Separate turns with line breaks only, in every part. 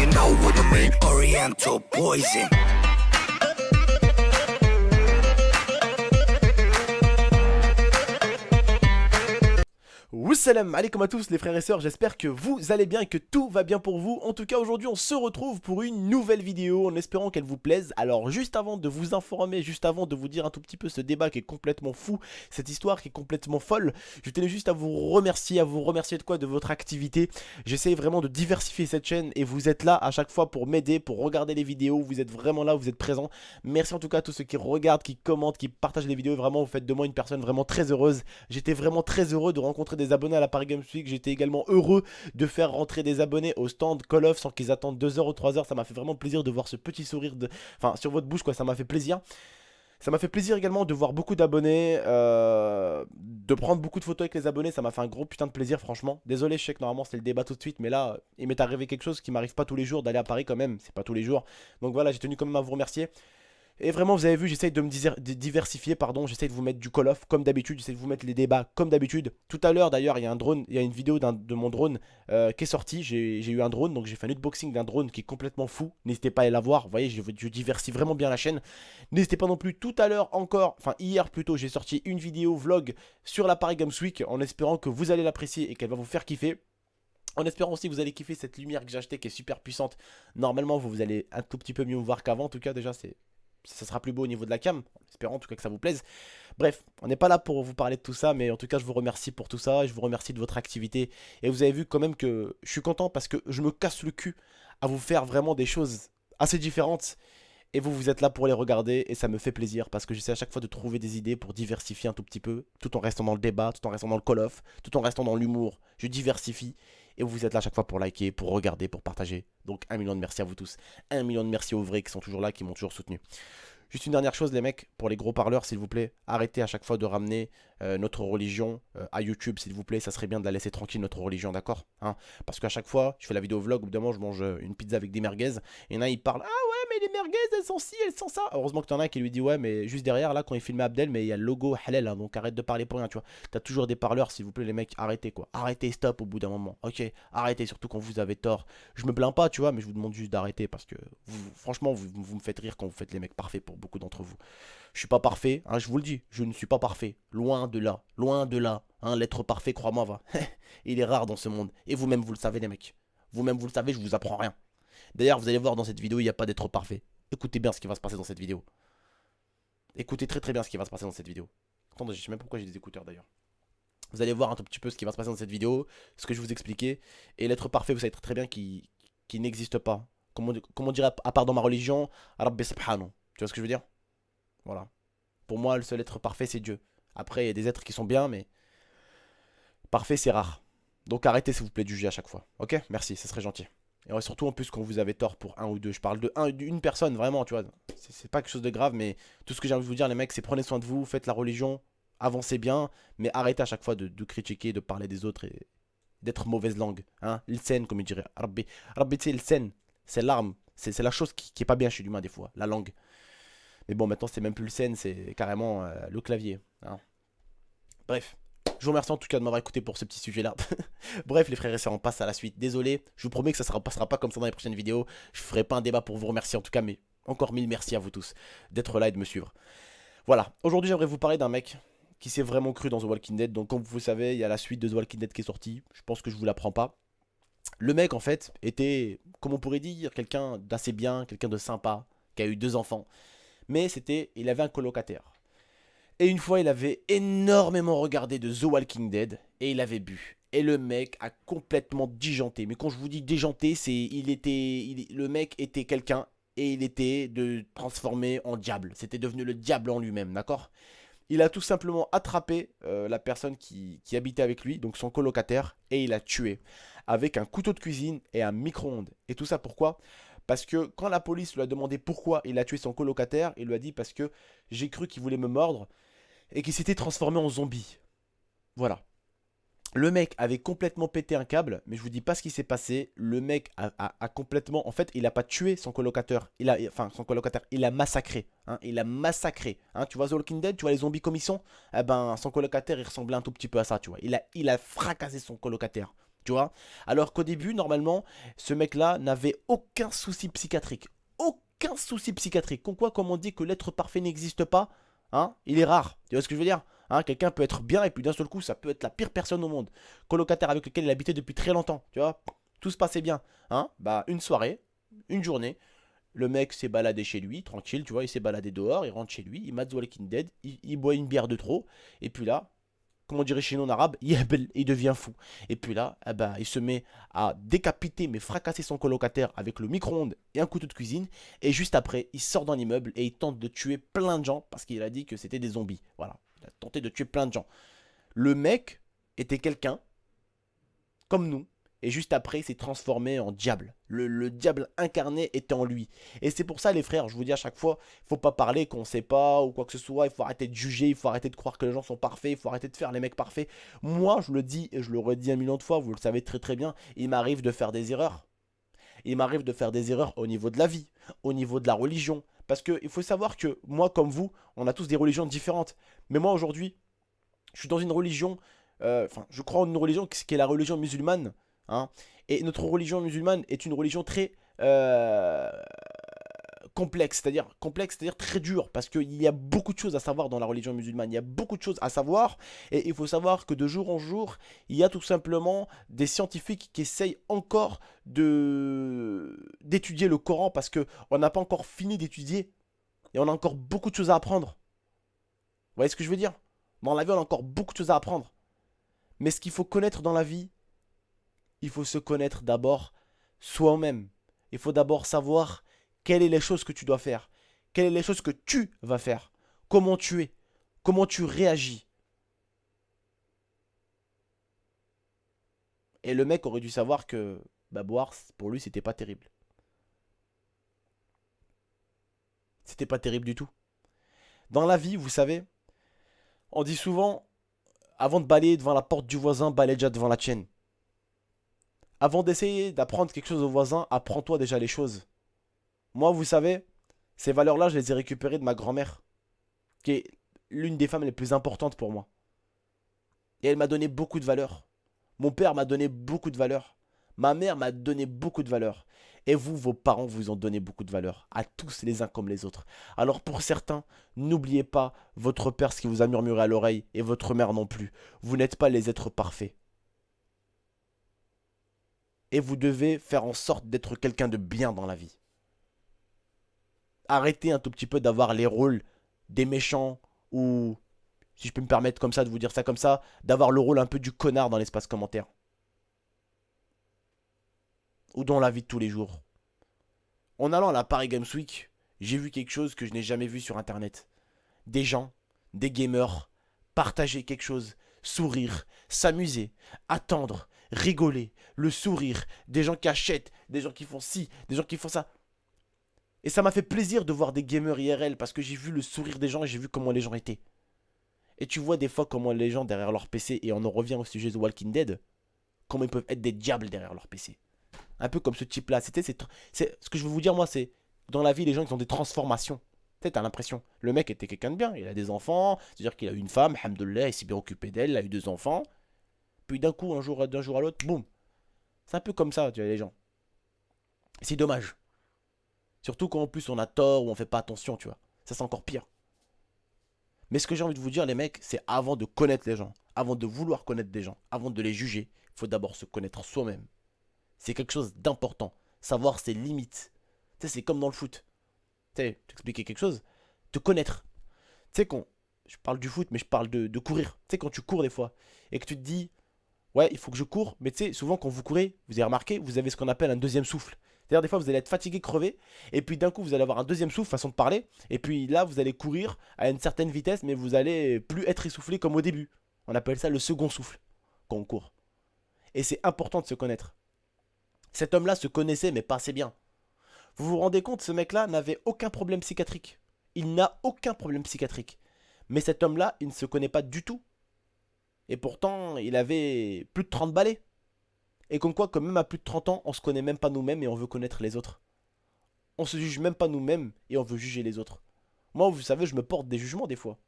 you know what I mean? Oriental poison.
Salam alaikum à tous les frères et sœurs, j'espère que vous allez bien et que tout va bien pour vous. En tout cas aujourd'hui on se retrouve pour une nouvelle vidéo en espérant qu'elle vous plaise. Alors juste avant de vous informer, juste avant de vous dire un tout petit peu ce débat qui est complètement fou, cette histoire qui est complètement folle, je tenais juste à vous remercier de quoi? De votre activité. J'essaie vraiment de diversifier cette chaîne et vous êtes là à chaque fois pour m'aider, pour regarder les vidéos, vous êtes vraiment là, vous êtes présents. Merci en tout cas à tous ceux qui regardent, qui commentent, qui partagent les vidéos, vraiment vous faites de moi une personne vraiment très heureuse. J'étais vraiment très heureux de rencontrer des abonnés à la Paris Games Week. J'étais également heureux de faire rentrer des abonnés au stand Call of sans qu'ils attendent 2 heures ou 3 heures. Ça m'a fait vraiment plaisir de voir ce petit sourire sur votre bouche quoi, ça m'a fait plaisir. Ça m'a fait plaisir également de voir beaucoup d'abonnés, de prendre beaucoup de photos avec les abonnés, ça m'a fait un gros putain de plaisir franchement. Désolé, je sais que normalement c'est le débat tout de suite, mais là il m'est arrivé quelque chose qui m'arrive pas tous les jours d'aller à Paris quand même, c'est pas tous les jours. Donc voilà, j'ai tenu quand même à vous remercier. Et vraiment, vous avez vu, j'essaye de me diversifier, pardon, j'essaye de vous mettre du Call of comme d'habitude, j'essaye de vous mettre les débats comme d'habitude. Tout à l'heure, d'ailleurs, il y a un drone, il y a une vidéo de mon drone qui est sortie. J'ai eu un drone, donc j'ai fait un unboxing d'un drone qui est complètement fou. N'hésitez pas à aller la voir, vous voyez, je diversifie vraiment bien la chaîne. N'hésitez pas non plus, tout à l'heure encore, enfin hier plutôt, j'ai sorti une vidéo vlog sur la Paris Games Week en espérant que vous allez l'apprécier et qu'elle va vous faire kiffer. En espérant aussi que vous allez kiffer cette lumière que j'ai achetée qui est super puissante. Normalement, vous allez un tout petit peu mieux me voir qu'avant, en tout cas, déjà, ça sera plus beau au niveau de la cam, en espérant en tout cas que ça vous plaise. Bref, on n'est pas là pour vous parler de tout ça, mais en tout cas je vous remercie pour tout ça, je vous remercie de votre activité. Et vous avez vu quand même que je suis content parce que je me casse le cul à vous faire vraiment des choses assez différentes. Et vous êtes là pour les regarder et ça me fait plaisir parce que j'essaie à chaque fois de trouver des idées pour diversifier un tout petit peu, tout en restant dans le débat, tout en restant dans le call of, tout en restant dans l'humour. Je diversifie et vous êtes là à chaque fois pour liker, pour regarder, pour partager. Donc 1 million de merci à vous tous, 1 million de merci aux vrais qui sont toujours là, qui m'ont toujours soutenu. Juste une dernière chose les mecs, pour les gros parleurs s'il vous plaît, arrêtez à chaque fois de ramener notre religion à YouTube s'il vous plaît, ça serait bien de la laisser tranquille notre religion, d'accord hein. Parce qu'à chaque fois, je fais la vidéo vlog, au bout d'un moment je mange une pizza avec des merguez, et il y en a ils parlent, ah ouais mais les merguez elles sont ci, elles sont ça. Heureusement que t'en as un qui lui dit ouais mais juste derrière là quand il filme Abdel, mais il y a le logo halal hein, donc arrête de parler pour rien tu vois. T'as toujours des parleurs s'il vous plaît les mecs, arrêtez quoi, arrêtez stop au bout d'un moment, ok, arrêtez surtout quand vous avez tort. Je me plains pas tu vois, mais je vous demande juste d'arrêter parce que franchement vous me faites rire quand vous faites les mecs parfaits pour beaucoup d'entre vous. Je suis pas parfait, hein, je vous le dis, je ne suis pas parfait, loin de là, hein, l'être parfait, crois-moi, va. Il est rare dans ce monde, et vous-même vous le savez les mecs, vous-même vous le savez, je vous apprends rien. D'ailleurs, vous allez voir dans cette vidéo, il n'y a pas d'être parfait. Écoutez bien ce qui va se passer dans cette vidéo. Écoutez très très bien ce qui va se passer dans cette vidéo. Attendez, je sais même pas pourquoi j'ai des écouteurs d'ailleurs. Vous allez voir un tout petit peu ce qui va se passer dans cette vidéo, ce que je vais vous expliquer, et l'être parfait, vous savez très bien qu'il n'existe pas. Comment on dirait, à part dans ma religion, Rabbi Subhanahu. Tu vois ce que je veux dire? Voilà. Pour moi, le seul être parfait, c'est Dieu. Après, il y a des êtres qui sont bien, mais parfait, c'est rare. Donc arrêtez, s'il vous plaît, de juger à chaque fois. Ok? Merci, ça serait gentil. Et ouais, surtout, en plus, quand vous avez tort pour un ou deux. Je parle d'une personne, vraiment, tu vois. C'est pas quelque chose de grave, mais tout ce que j'ai envie de vous dire, les mecs, c'est prenez soin de vous, faites la religion, avancez bien, mais arrêtez à chaque fois de critiquer, de parler des autres et d'être mauvaise langue. Hein? L'sen, comme il dirait. Rabbi, tu sais, l'sen, c'est l'arme. C'est la chose qui est pas bien chez l'humain, des fois, la langue. Mais bon, maintenant, c'est même plus le scène, c'est carrément le clavier. Hein. Bref, je vous remercie en tout cas de m'avoir écouté pour ce petit sujet-là. Bref, les frères et sœurs, on passe à la suite. Désolé, je vous promets que ça ne passera pas comme ça dans les prochaines vidéos. Je ferai pas un débat pour vous remercier en tout cas, mais encore 1000 merci à vous tous d'être là et de me suivre. Voilà, aujourd'hui, j'aimerais vous parler d'un mec qui s'est vraiment cru dans The Walking Dead. Donc, comme vous savez, il y a la suite de The Walking Dead qui est sortie. Je pense que je vous l'apprends pas. Le mec, en fait, était, comme on pourrait dire, quelqu'un d'assez bien, quelqu'un de sympa, qui a eu 2 enfants. Mais il avait un colocataire. Et une fois, il avait énormément regardé de The Walking Dead et il avait bu. Et le mec a complètement déjanté. Mais quand je vous dis déjanté, le mec était quelqu'un et il était transformé en diable. C'était devenu le diable en lui-même, d'accord? Il a tout simplement attrapé la personne qui habitait avec lui, donc son colocataire, et il l'a tué avec un couteau de cuisine et un micro-ondes. Et tout ça pourquoi? Parce que quand la police lui a demandé pourquoi il a tué son colocataire, il lui a dit parce que j'ai cru qu'il voulait me mordre et qu'il s'était transformé en zombie. Voilà. Le mec avait complètement pété un câble, mais je vous dis pas ce qui s'est passé. Le mec a complètement... En fait, il a pas tué son colocataire. Son colocataire, il a massacré. Hein, il a massacré. Hein, tu vois The Walking Dead, tu vois les zombies comme ils sont. Eh ben, son colocataire, il ressemblait un tout petit peu à ça, tu vois. Il a fracassé son colocataire. Tu vois? Alors qu'au début, normalement, ce mec-là n'avait aucun souci psychiatrique. Aucun souci psychiatrique. Comme on dit que l'être parfait n'existe pas, hein, il est rare. Tu vois ce que je veux dire? Hein, quelqu'un peut être bien et puis d'un seul coup, ça peut être la pire personne au monde. Colocataire avec lequel il habitait depuis très longtemps. Tu vois? Tout se passait bien. Hein? Bah, une soirée, une journée, le mec s'est baladé chez lui, tranquille, tu vois, il s'est baladé dehors, il rentre chez lui, il mate The Walking Dead, il boit une bière de trop, et puis là, comment on dirait chez nous en arabe, il devient fou. Et puis là, eh ben, il se met à décapiter, mais fracasser son colocataire avec le micro-ondes et un couteau de cuisine. Et juste après, il sort dans l'immeuble et il tente de tuer plein de gens parce qu'il a dit que c'était des zombies. Voilà, il a tenté de tuer plein de gens. Le mec était quelqu'un comme nous. Et juste après, il s'est transformé en diable. Le diable incarné était en lui. Et c'est pour ça, les frères, je vous dis à chaque fois, il faut pas parler qu'on sait pas ou quoi que ce soit. Il faut arrêter de juger, il faut arrêter de croire que les gens sont parfaits, il faut arrêter de faire les mecs parfaits. Moi, je le dis et je le redis un million de fois, vous le savez très très bien, il m'arrive de faire des erreurs. Il m'arrive de faire des erreurs au niveau de la vie, au niveau de la religion. Parce qu'il faut savoir que moi, comme vous, on a tous des religions différentes. Mais moi, aujourd'hui, je suis dans une religion, je crois en une religion qui est la religion musulmane. Hein. Et notre religion musulmane est une religion très complexe, c'est-à-dire très dure, parce qu'il y a beaucoup de choses à savoir dans la religion musulmane, il y a beaucoup de choses à savoir, et il faut savoir que de jour en jour, il y a tout simplement des scientifiques qui essayent encore d'étudier le Coran, parce qu'on n'a pas encore fini d'étudier, et on a encore beaucoup de choses à apprendre. Vous voyez ce que je veux dire? Dans la vie, on a encore beaucoup de choses à apprendre. Mais ce qu'il faut connaître dans la vie, il faut se connaître d'abord soi-même. Il faut d'abord savoir quelles sont les choses que tu dois faire. Quelles sont les choses que tu vas faire. Comment tu es. Comment tu réagis. Et le mec aurait dû savoir que boire, pour lui, c'était pas terrible. C'était pas terrible du tout. Dans la vie, vous savez, on dit souvent, avant de balayer devant la porte du voisin, balaye déjà devant la tienne. Avant d'essayer d'apprendre quelque chose au voisin, apprends-toi déjà les choses. Moi, vous savez, ces valeurs-là, je les ai récupérées de ma grand-mère, qui est l'une des femmes les plus importantes pour moi. Et elle m'a donné beaucoup de valeurs. Mon père m'a donné beaucoup de valeurs. Ma mère m'a donné beaucoup de valeurs. Et vous, vos parents, vous ont donné beaucoup de valeurs. À tous les uns comme les autres. Alors pour certains, n'oubliez pas votre père ce qui vous a murmuré à l'oreille, et votre mère non plus. Vous n'êtes pas les êtres parfaits. Et vous devez faire en sorte d'être quelqu'un de bien dans la vie. Arrêtez un tout petit peu d'avoir les rôles des méchants ou, si je peux me permettre comme ça de vous dire ça comme ça, d'avoir le rôle un peu du connard dans l'espace commentaire. Ou dans la vie de tous les jours. En allant à la Paris Games Week, j'ai vu quelque chose que je n'ai jamais vu sur internet. Des gens, des gamers, partager quelque chose, sourire, s'amuser, attendre, rigoler, le sourire, des gens qui achètent, des gens qui font ci, des gens qui font ça. Et ça m'a fait plaisir de voir des gamers IRL parce que j'ai vu le sourire des gens et j'ai vu comment les gens étaient. Et tu vois des fois comment les gens derrière leur PC, et on en revient au sujet de Walking Dead, comment ils peuvent être des diables derrière leur PC. Un peu comme ce type-là. Ce que je veux vous dire, moi, c'est dans la vie, les gens, ils ont des transformations. Tu sais, t'as l'impression. Le mec était quelqu'un de bien. Il a des enfants. C'est-à-dire qu'il a eu une femme, alhamdoulilah, il s'est bien occupé d'elle. Il a eu 2 enfants. Puis d'un coup, d'un jour à l'autre, boum. C'est un peu comme ça, tu vois, les gens. C'est dommage. Surtout quand en plus on a tort ou on fait pas attention, tu vois. Ça, c'est encore pire. Mais ce que j'ai envie de vous dire, les mecs, c'est avant de connaître les gens, avant de vouloir connaître des gens, avant de les juger, il faut d'abord se connaître soi-même. C'est quelque chose d'important. Savoir ses limites. Tu sais, c'est comme dans le foot. Tu sais, t'expliquer quelque chose. Te connaître. Tu sais, quand je parle du foot, mais je parle de courir. Tu sais, quand tu cours des fois, et que tu te dis, ouais, il faut que je cours, mais tu sais, souvent quand vous courez, vous avez remarqué, vous avez ce qu'on appelle un deuxième souffle. C'est-à-dire, des fois, vous allez être fatigué, crevé, et puis d'un coup, vous allez avoir un deuxième souffle, façon de parler, et puis là, vous allez courir à une certaine vitesse, mais vous allez plus être essoufflé comme au début. On appelle ça le second souffle, quand on court. Et c'est important de se connaître. Cet homme-là se connaissait, mais pas assez bien. Vous vous rendez compte, ce mec-là n'avait aucun problème psychiatrique. Il n'a aucun problème psychiatrique. Mais cet homme-là, il ne se connaît pas du tout. Et pourtant, il avait plus de 30 balais. Et comme quoi, même à plus de 30 ans, on se connaît même pas nous-mêmes et on veut connaître les autres. On se juge même pas nous-mêmes et on veut juger les autres. Moi, vous savez, je me porte des jugements des fois.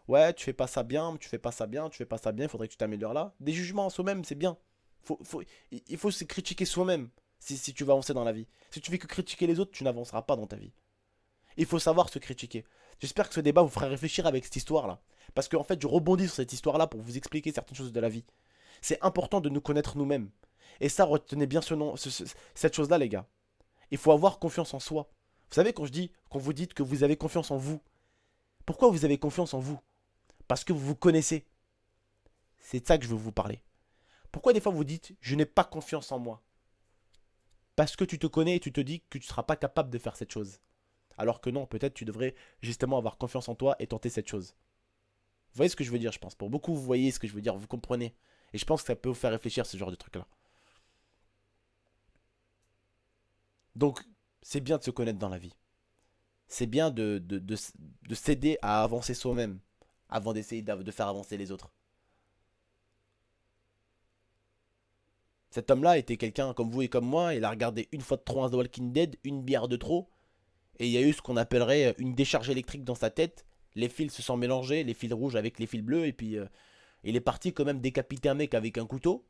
Ouais, tu fais pas ça bien, tu fais pas ça bien, tu fais pas ça bien, il faudrait que tu t'améliores là. Des jugements en soi-même, c'est bien. Il faut se critiquer soi-même si tu veux avancer dans la vie. Si tu fais que critiquer les autres, tu n'avanceras pas dans ta vie. Il faut savoir se critiquer. J'espère que ce débat vous fera réfléchir avec cette histoire-là. Parce qu'en fait, je rebondis sur cette histoire-là pour vous expliquer certaines choses de la vie. C'est important de nous connaître nous-mêmes. Et ça, retenez bien cette chose-là, les gars. Il faut avoir confiance en soi. Vous savez, quand vous dites que vous avez confiance en vous, pourquoi vous avez confiance en vous? Parce que vous vous connaissez. C'est de ça que je veux vous parler. Pourquoi des fois vous dites je n'ai pas confiance en moi? Parce que tu te connais et tu te dis que tu ne seras pas capable de faire cette chose. Alors que non, peut-être tu devrais justement avoir confiance en toi et tenter cette chose. Vous voyez ce que je veux dire, je pense. Pour beaucoup, vous voyez ce que je veux dire, vous comprenez. Et je pense que ça peut vous faire réfléchir ce genre de truc-là. Donc, c'est bien de se connaître dans la vie. C'est bien de s'aider à avancer soi-même avant d'essayer de faire avancer les autres. Cet homme-là était quelqu'un comme vous et comme moi. Il a regardé une fois de trop un The Walking Dead, une bière de trop. Et il y a eu ce qu'on appellerait une décharge électrique dans sa tête. Les fils se sont mélangés, les fils rouges avec les fils bleus. Et puis il est parti quand même décapiter un mec avec un couteau,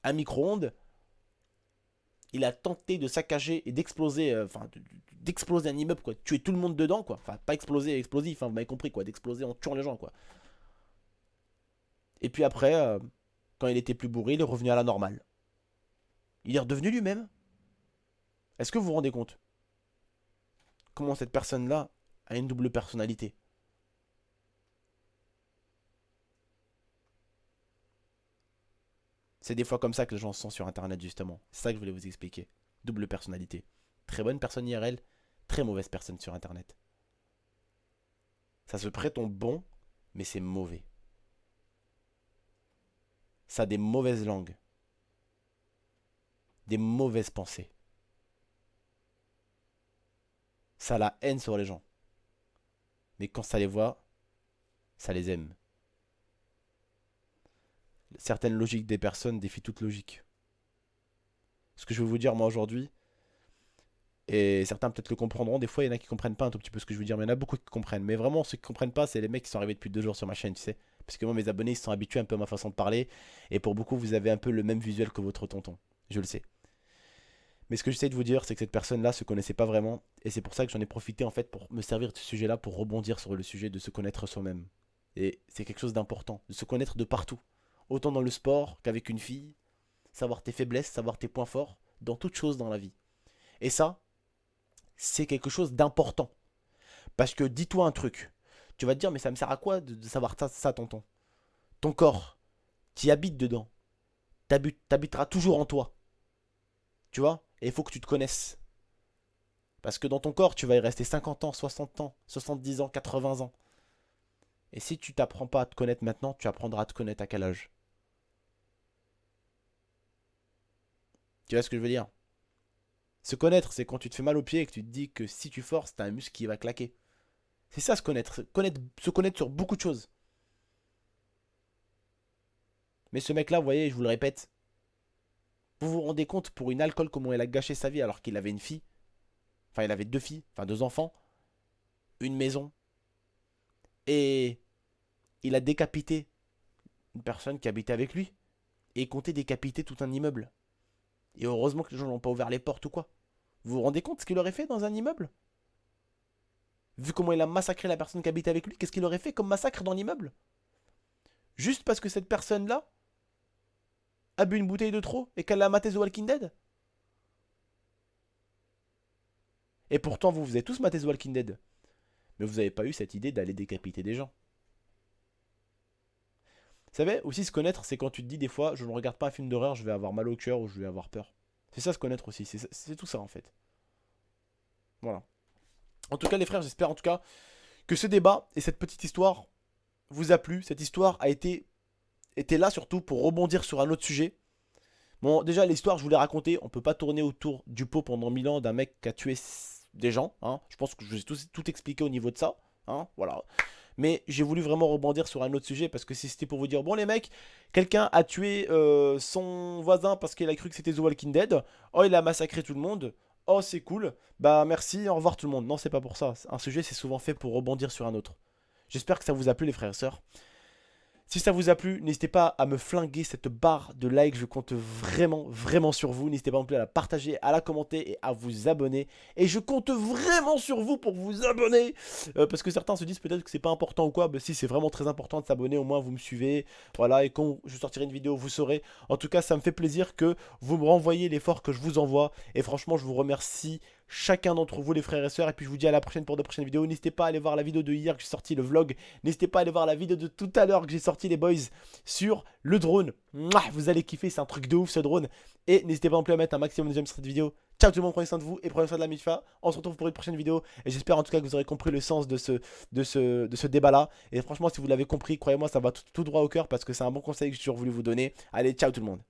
un micro-ondes. Il a tenté de saccager et d'exploser, d'exploser un immeuble, quoi. Tuer tout le monde dedans, quoi. Enfin, pas exploser, explosif, hein, vous m'avez compris, quoi. D'exploser en tuant les gens, quoi. Et puis après, quand il était plus bourré, il est revenu à la normale. Il est redevenu lui-même. Est-ce que vous vous rendez compte comment cette personne-là a une double personnalité? C'est des fois comme ça que les gens se sentent sur internet, justement. C'est ça que je voulais vous expliquer. Double personnalité. Très bonne personne IRL, très mauvaise personne sur internet. Ça se prétend bon, mais c'est mauvais. Ça a des mauvaises langues. Des mauvaises pensées. Ça a la haine sur les gens. Mais quand ça les voit, ça les aime. Certaines logiques des personnes défient toute logique. Ce que je veux vous dire moi aujourd'hui, et certains peut-être le comprendront, des fois il y en a qui comprennent pas un tout petit peu ce que je veux dire, mais il y en a beaucoup qui comprennent. Mais vraiment ceux qui comprennent pas, c'est les mecs qui sont arrivés depuis 2 jours sur ma chaîne, tu sais. Parce que moi mes abonnés ils sont habitués un peu à ma façon de parler, et pour beaucoup vous avez un peu le même visuel que votre tonton, je le sais. Mais ce que j'essaie de vous dire, c'est que cette personne-là se connaissait pas vraiment, et c'est pour ça que j'en ai profité en fait pour me servir de ce sujet-là, pour rebondir sur le sujet de se connaître soi-même. Et c'est quelque chose d'important, de se connaître de partout. Autant dans le sport qu'avec une fille, savoir tes faiblesses, savoir tes points forts, dans toute chose dans la vie. Et ça, c'est quelque chose d'important. Parce que dis-toi un truc, tu vas te dire mais ça me sert à quoi de savoir ça tonton? Ton corps, tu habites dedans, t'habiteras toujours en toi. Tu vois? Et il faut que tu te connaisses. Parce que dans ton corps, tu vas y rester 50 ans, 60 ans, 70 ans, 80 ans. Et si tu t'apprends pas à te connaître maintenant, tu apprendras à te connaître à quel âge? Tu vois ce que je veux dire? Se connaître, c'est quand tu te fais mal aux pieds et que tu te dis que si tu forces, t'as un muscle qui va claquer. C'est ça se connaître. Se connaître sur beaucoup de choses. Mais ce mec-là, vous voyez, je vous le répète, vous vous rendez compte pour une alcool comment il a gâché sa vie alors qu'il avait une fille. Enfin, il avait 2 filles, enfin 2 enfants, une maison. Et il a décapité une personne qui habitait avec lui. Et il comptait décapiter tout un immeuble. Et heureusement que les gens n'ont pas ouvert les portes ou quoi. Vous vous rendez compte ce qu'il aurait fait dans un immeuble? Vu comment il a massacré la personne qui habitait avec lui, qu'est-ce qu'il aurait fait comme massacre dans l'immeuble? Juste parce que cette personne-là a bu une bouteille de trop et qu'elle a maté The Walking Dead? Et pourtant, vous avez tous maté The Walking Dead. Mais vous n'avez pas eu cette idée d'aller décapiter des gens. Vous savez, aussi se connaître, c'est quand tu te dis des fois, je ne regarde pas un film d'horreur, je vais avoir mal au cœur ou je vais avoir peur. C'est ça se connaître aussi, c'est tout ça en fait. Voilà. En tout cas les frères, j'espère en tout cas que ce débat et cette petite histoire vous a plu. Cette histoire était là surtout pour rebondir sur un autre sujet. Bon, déjà l'histoire je vous l'ai racontée, on peut pas tourner autour du pot pendant 1000 ans d'un mec qui a tué des gens. Hein. Je pense que je vous ai tout expliqué au niveau de ça. Hein. Voilà. Mais j'ai voulu vraiment rebondir sur un autre sujet parce que si c'était pour vous dire, bon les mecs, quelqu'un a tué son voisin parce qu'il a cru que c'était The Walking Dead. Oh, il a massacré tout le monde. Oh, c'est cool. Bah merci, au revoir tout le monde. Non, c'est pas pour ça. Un sujet, c'est souvent fait pour rebondir sur un autre. J'espère que ça vous a plu les frères et sœurs. Si ça vous a plu, n'hésitez pas à me flinguer cette barre de like, je compte vraiment sur vous. N'hésitez pas non plus à la partager, à la commenter et à vous abonner. Et je compte vraiment sur vous pour vous abonner. Parce que certains se disent peut-être que c'est pas important ou quoi. Bah si, c'est vraiment très important de s'abonner, au moins vous me suivez. Voilà, et quand je sortirai une vidéo, vous saurez. En tout cas, ça me fait plaisir que vous me renvoyez l'effort que je vous envoie. Et franchement, je vous remercie chacun d'entre vous les frères et sœurs. Et puis je vous dis à la prochaine pour de prochaines vidéos. N'hésitez pas à aller voir la vidéo de hier que j'ai sorti, le vlog. N'hésitez pas à aller voir la vidéo de tout à l'heure que j'ai sorti les boys sur le drone. Mouah, vous allez kiffer, c'est un truc de ouf ce drone. Et n'hésitez pas non plus à mettre un maximum de j'aime sur cette vidéo. Ciao tout le monde, prenez soin de vous et prenez soin de la MIFA. On se retrouve pour une prochaine vidéo. Et j'espère en tout cas que vous aurez compris le sens de ce débat là. Et franchement si vous l'avez compris, croyez-moi ça va tout droit au cœur parce que c'est un bon conseil que j'ai toujours voulu vous donner. Allez, ciao tout le monde.